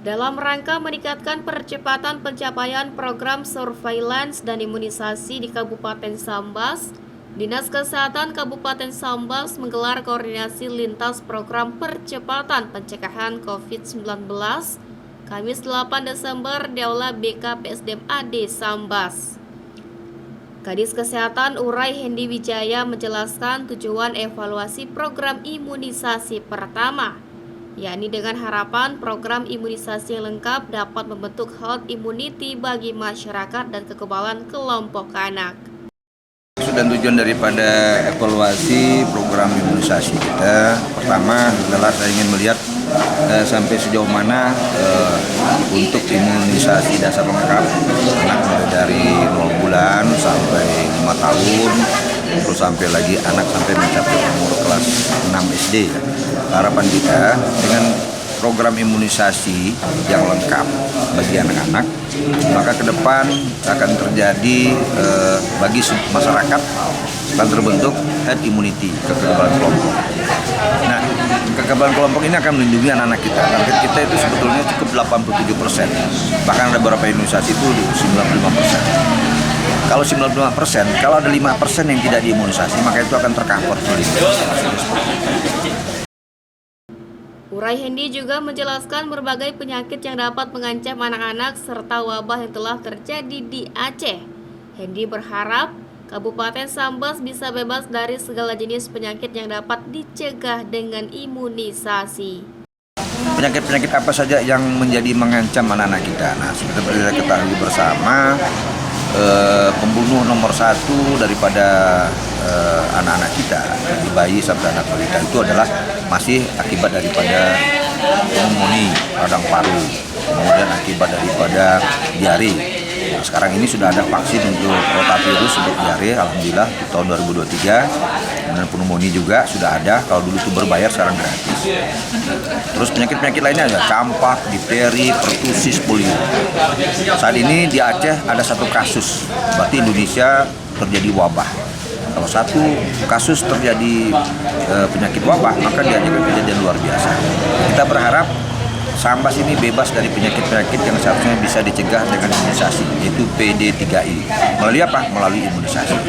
Dalam rangka meningkatkan percepatan pencapaian program surveillance dan imunisasi di Kabupaten Sambas, Dinas Kesehatan Kabupaten Sambas menggelar koordinasi lintas program percepatan pencegahan COVID-19 Kamis 8 Desember di Aula BK PSDM AD Sambas. Kadis Kesehatan Urai Hendi Wijaya menjelaskan tujuan evaluasi program imunisasi pertama, yakni dengan harapan program imunisasi yang lengkap dapat membentuk herd immunity bagi masyarakat dan kekebalan kelompok anak. Dan tujuan daripada evaluasi program imunisasi kita pertama adalah saya ingin melihat sampai sejauh mana untuk imunisasi dasar lengkap anak mulai dari 0 bulan sampai 5 tahun terus sampai lagi anak sampai mencapai umur kelas 6 SD. Harapan kita dengan program imunisasi yang lengkap bagi anak-anak, maka ke depan akan terjadi bagi masyarakat akan terbentuk herd immunity, kekebalan kelompok. Nah, kekebalan kelompok ini akan melindungi anak-anak kita. Target kita itu sebetulnya cukup 87%. Bahkan ada beberapa imunisasi itu 95%. Kalau 95%, kalau ada 5% yang tidak diimunisasi, maka itu akan tercover. Urai Hendi juga menjelaskan berbagai penyakit yang dapat mengancam anak-anak serta wabah yang telah terjadi di Aceh. Hendi berharap Kabupaten Sambas bisa bebas dari segala jenis penyakit yang dapat dicegah dengan imunisasi. Penyakit-penyakit apa saja yang menjadi mengancam anak-anak kita? Nah, seperti kita ketahui bersama, pembunuh nomor 1 daripada anak-anak kita, dari bayi sampai anak balita itu adalah masih akibat daripada pneumonia radang paru, kemudian akibat daripada diare. Nah, sekarang ini sudah ada vaksin untuk rotavirus untuk diare, alhamdulillah di tahun 2023. Kemudian pneumonia juga sudah ada, kalau dulu itu berbayar, sekarang gratis. Terus penyakit-penyakit lainnya ada campak, difteri, pertusis, polio. Saat ini di Aceh ada 1 kasus, berarti Indonesia terjadi wabah. Kalau 1 kasus terjadi penyakit wabah, maka dia akan kejadian luar biasa. Kita berharap Sambas ini bebas dari penyakit-penyakit yang seharusnya bisa dicegah dengan imunisasi, yaitu PD3I. Melalui apa? Melalui imunisasi.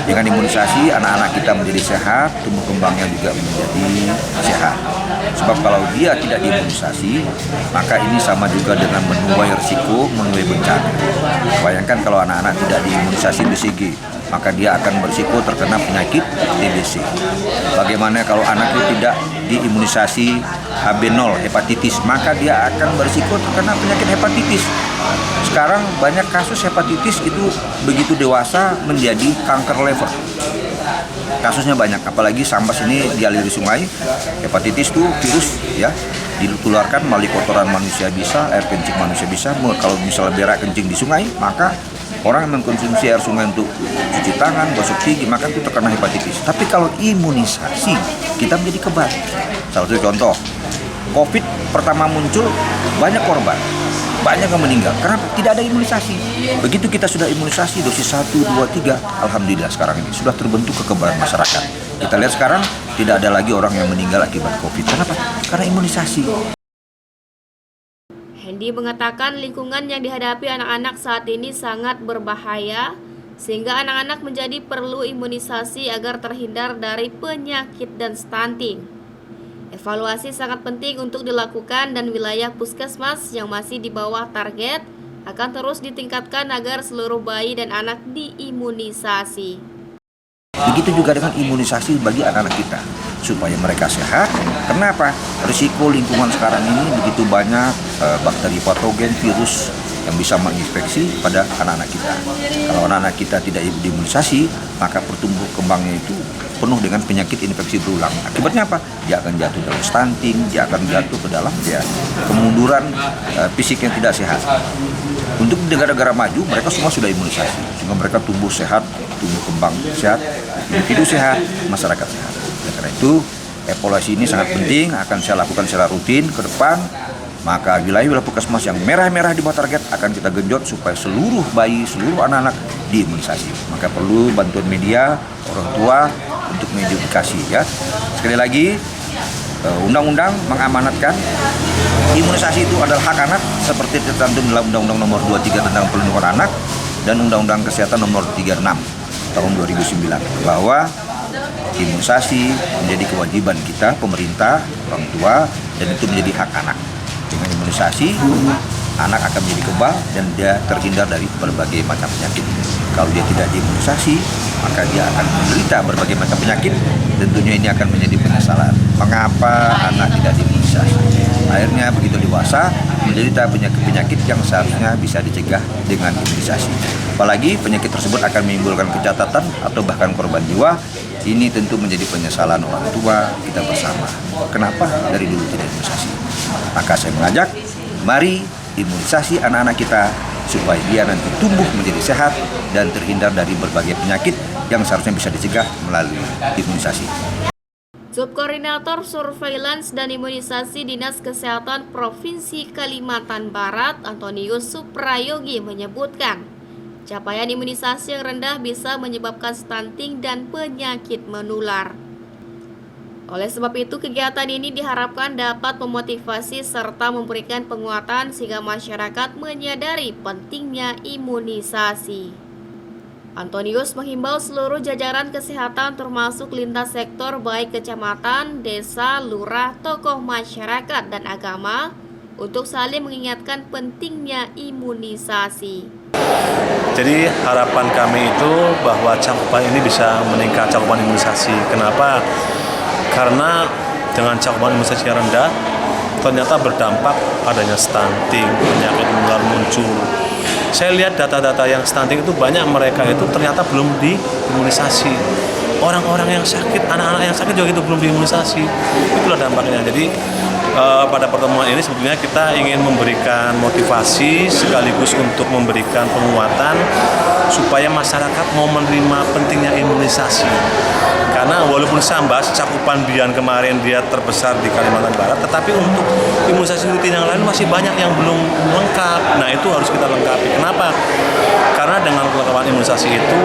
Dengan imunisasi, anak-anak kita menjadi sehat, tumbuh kembangnya juga menjadi sehat. Sebab kalau dia tidak diimunisasi, maka ini sama juga dengan menuai risiko, menuai bencana. Bayangkan kalau anak-anak tidak diimunisasi BCG, maka dia akan berisiko terkena penyakit TBC. Bagaimana kalau anak itu tidak diimunisasi HB0 hepatitis, maka dia akan berisiko terkena penyakit hepatitis. Sekarang banyak kasus hepatitis itu begitu dewasa menjadi kanker liver. Kasusnya banyak, apalagi Sambas ini dialiri sungai. Hepatitis itu virus ya, ditularkan melalui kotoran manusia bisa, air kencing manusia bisa. Kalau misalnya berak kencing di sungai, maka orang yang mengkonsumsi air sungai untuk cuci tangan, gosok gigi, maka itu terkena hepatitis. Tapi kalau imunisasi, kita menjadi kebal. Salah satu contoh, COVID pertama muncul, banyak korban, banyak yang meninggal karena tidak ada imunisasi. Begitu kita sudah imunisasi dosis 1, 2, 3, alhamdulillah sekarang ini sudah terbentuk kekebalan masyarakat. Kita lihat sekarang tidak ada lagi orang yang meninggal akibat COVID. Kenapa? Karena imunisasi. Hendi mengatakan lingkungan yang dihadapi anak-anak saat ini sangat berbahaya, sehingga anak-anak menjadi perlu imunisasi agar terhindar dari penyakit dan stunting. Evaluasi sangat penting untuk dilakukan dan wilayah puskesmas yang masih di bawah target akan terus ditingkatkan agar seluruh bayi dan anak diimunisasi. Begitu juga dengan imunisasi bagi anak-anak kita, supaya mereka sehat. Kenapa? Risiko lingkungan sekarang ini begitu banyak bakteri patogen, virus yang bisa menginfeksi pada anak-anak kita. Kalau anak-anak kita tidak diimunisasi, maka pertumbuhan kembangnya itu penuh dengan penyakit infeksi berulang. Akibatnya apa? Dia akan jatuh dalam stunting, dia akan jatuh ke dalam kemunduran fisik yang tidak sehat. Untuk negara-negara maju, mereka semua sudah imunisasi, sehingga mereka tumbuh sehat, tumbuh kembang sehat, individu sehat, masyarakat sehat. Karena itu, evaluasi ini sangat penting, akan saya lakukan secara rutin ke depan. Maka wilayah-wilayah puskesmas yang merah-merah di bawah target akan kita genjot supaya seluruh bayi, seluruh anak-anak diimunisasi. Maka perlu bantuan media, orang tua untuk mengedukasi ya. Sekali lagi, Undang-undang mengamanatkan imunisasi itu adalah hak anak seperti tercantum dalam Undang-Undang Nomor 23 tentang Perlindungan Anak dan Undang-Undang Kesehatan Nomor 36 tahun 2009 bahwa imunisasi menjadi kewajiban kita, pemerintah, orang tua, dan itu menjadi hak anak. Dengan imunisasi, anak akan menjadi kebal dan dia terhindar dari berbagai macam penyakit. Kalau dia tidak diimunisasi, maka dia akan menderita berbagai macam penyakit. Tentunya ini akan menjadi penyesalan. Mengapa anak tidak diimunisasi? Akhirnya begitu dewasa menderita penyakit-penyakit yang seharusnya bisa dicegah dengan imunisasi. Apalagi penyakit tersebut akan menimbulkan kecacatan atau bahkan korban jiwa. Ini tentu menjadi penyesalan orang tua kita bersama. Kenapa dari dulu tidak imunisasi? Maka saya mengajak, mari imunisasi anak-anak kita supaya dia nanti tumbuh menjadi sehat dan terhindar dari berbagai penyakit yang seharusnya bisa dicegah melalui imunisasi. Subkoordinator Surveillance dan Imunisasi Dinas Kesehatan Provinsi Kalimantan Barat, Antonius Suprayogi menyebutkan, capaian imunisasi yang rendah bisa menyebabkan stunting dan penyakit menular. Oleh sebab itu, kegiatan ini diharapkan dapat memotivasi serta memberikan penguatan sehingga masyarakat menyadari pentingnya imunisasi. Antonius menghimbau seluruh jajaran kesehatan termasuk lintas sektor baik kecamatan, desa, lurah, tokoh masyarakat, dan agama untuk saling mengingatkan pentingnya imunisasi. Jadi harapan kami itu bahwa cakupan ini bisa meningkat, cakupan imunisasi. Kenapa? Karena dengan cakupan imunisasi yang rendah, ternyata berdampak adanya stunting, penyakit menular muncul. Saya lihat data-data yang stunting itu banyak mereka itu ternyata belum diimunisasi. Orang-orang yang sakit, anak-anak yang sakit juga itu belum diimunisasi. Itulah dampaknya. Jadi pada pertemuan ini sebetulnya kita ingin memberikan motivasi sekaligus untuk memberikan penguatan supaya masyarakat mau menerima pentingnya imunisasi. Karena walaupun Sambas cakupan Bian kemarin dia terbesar di Kalimantan Barat, tetapi untuk imunisasi rutin yang lain masih banyak yang belum lengkap. Nah itu harus kita lengkapi. Kenapa? Karena dengan kelengkapan imunisasi itu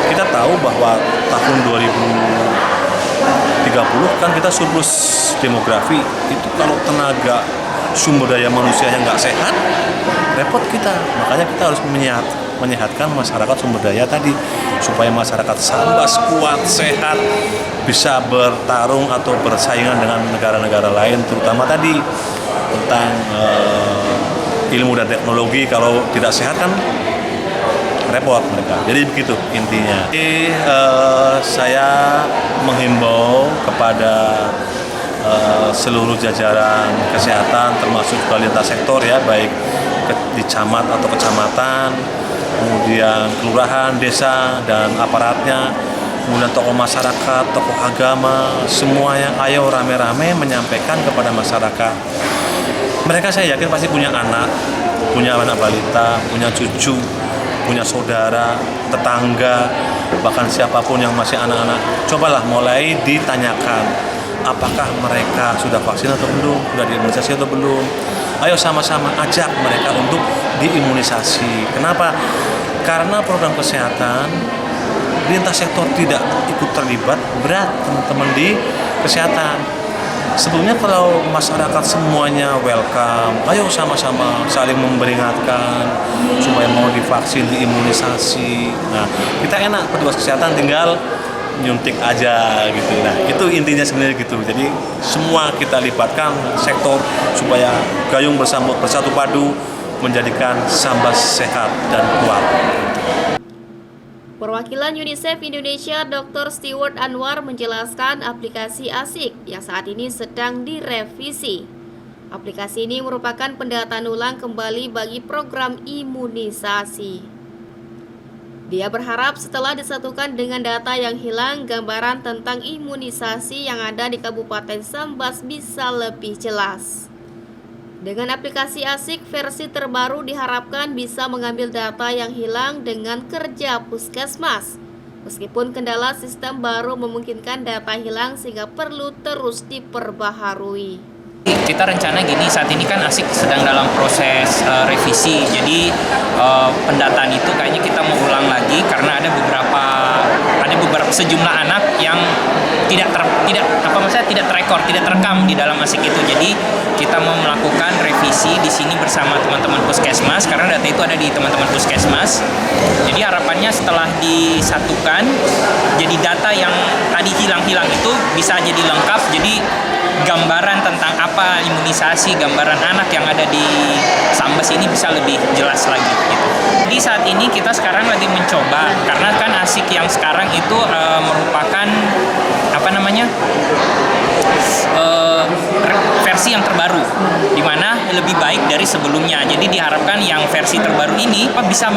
kita tahu bahwa tahun 2030 kan kita surplus demografi. Itu kalau tenaga sumber daya manusianya nggak sehat, repot kita. Makanya kita harus menyehatkan masyarakat sumber daya tadi supaya masyarakat Sambas kuat, sehat, bisa bertarung atau bersaingan dengan negara-negara lain, terutama tadi tentang ilmu dan teknologi. Kalau tidak sehat kan repot mereka. Jadi begitu intinya. Jadi, saya menghimbau kepada seluruh jajaran kesehatan termasuk lintas sektor ya, baik di camat atau kecamatan, kemudian kelurahan, desa, dan aparatnya, kemudian tokoh masyarakat, tokoh agama, semuanya ayo rame-rame menyampaikan kepada masyarakat. Mereka saya yakin pasti punya anak balita, punya cucu, punya saudara, tetangga, bahkan siapapun yang masih anak-anak. Cobalah mulai ditanyakan, apakah mereka sudah vaksin atau belum, sudah diimunisasi atau belum. Ayo sama-sama ajak mereka untuk diimunisasi. Kenapa? Karena program kesehatan lintas sektor tidak ikut terlibat, berat teman-teman di kesehatan. Sebetulnya kalau masyarakat semuanya welcome, ayo sama-sama saling memperingatkan supaya mau divaksin, diimunisasi. Nah, kita enak petugas kesehatan tinggal nyuntik aja gitu. Nah, itu intinya sebenarnya gitu. Jadi semua kita libatkan sektor supaya gayung bersatu padu menjadikan Sambas sehat dan kuat. Perwakilan UNICEF Indonesia Dr. Stewart Anwar menjelaskan aplikasi ASIK yang saat ini sedang direvisi. Aplikasi ini merupakan pendataan ulang kembali bagi program imunisasi. Dia berharap setelah disatukan dengan data yang hilang, gambaran tentang imunisasi yang ada di Kabupaten Sambas bisa lebih jelas. Dengan aplikasi ASIK versi terbaru diharapkan bisa mengambil data yang hilang dengan kerja puskesmas. Meskipun kendala sistem baru memungkinkan data hilang sehingga perlu terus diperbaharui. Kita rencana gini, saat ini kan ASIK sedang dalam proses revisi. Jadi pendataan itu kayaknya kita mau ulang lagi karena ada beberapa ada beberapa sejumlah anak yang tidak terekor, tidak terekam di dalam ASIK itu. Jadi kita mau melakukan revisi di sini bersama teman-teman puskesmas karena data itu ada di teman-teman puskesmas. Jadi harapannya setelah disatukan, jadi data yang tadi hilang-hilang itu bisa jadi lengkap. Jadi gambaran tentang apa imunisasi, gambaran anak yang ada di Sambas ini bisa lebih jelas lagi gitu. Jadi saat ini kita sekarang lagi mencoba, karena kan ASIK yang sekarang itu merupakan versi yang terbaru, di mana lebih baik dari sebelumnya. Jadi diharapkan yang versi terbaru ini bisa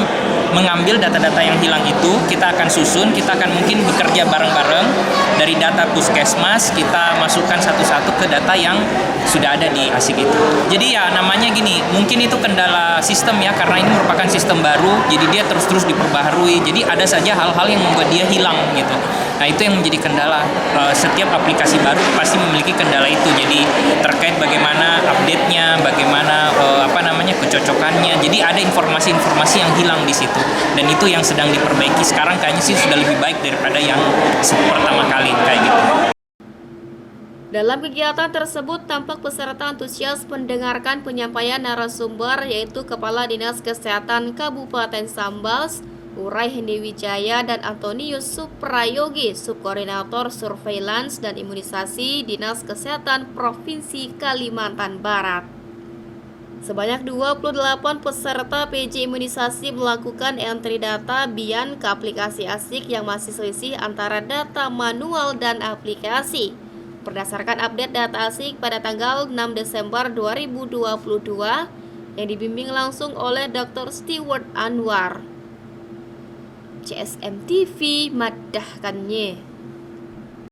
mengambil data-data yang hilang itu, kita akan susun, kita akan mungkin bekerja bareng-bareng dari data puskesmas, kita masukkan satu-satu ke data yang sudah ada di ASIK itu. Jadi ya namanya gini, mungkin itu kendala sistem ya, karena ini merupakan sistem baru, jadi dia terus-terus diperbaharui, jadi ada saja hal-hal yang membuat dia hilang gitu. Nah itu yang menjadi kendala. Setiap aplikasi baru pasti memiliki kendala itu. Jadi terkait bagaimana update-nya, bagaimana kecocokannya. Jadi ada informasi-informasi yang hilang di situ. Dan itu yang sedang diperbaiki. Sekarang kayaknya sih sudah lebih baik daripada yang pertama kali kayak gitu. Dalam kegiatan tersebut, tampak peserta antusias mendengarkan penyampaian narasumber, yaitu Kepala Dinas Kesehatan Kabupaten Sambas, Uray Hendiwijaya, dan Antonius Suprayogi, Subkoordinator Surveillance dan Imunisasi Dinas Kesehatan Provinsi Kalimantan Barat. Sebanyak 28 peserta PJ imunisasi melakukan entry data BIAN ke aplikasi ASIK yang masih selisih antara data manual dan aplikasi. Berdasarkan update data ASIK pada tanggal 6 Desember 2022 yang dibimbing langsung oleh Dr. Stewart Anwar. CSM TV madahkannya.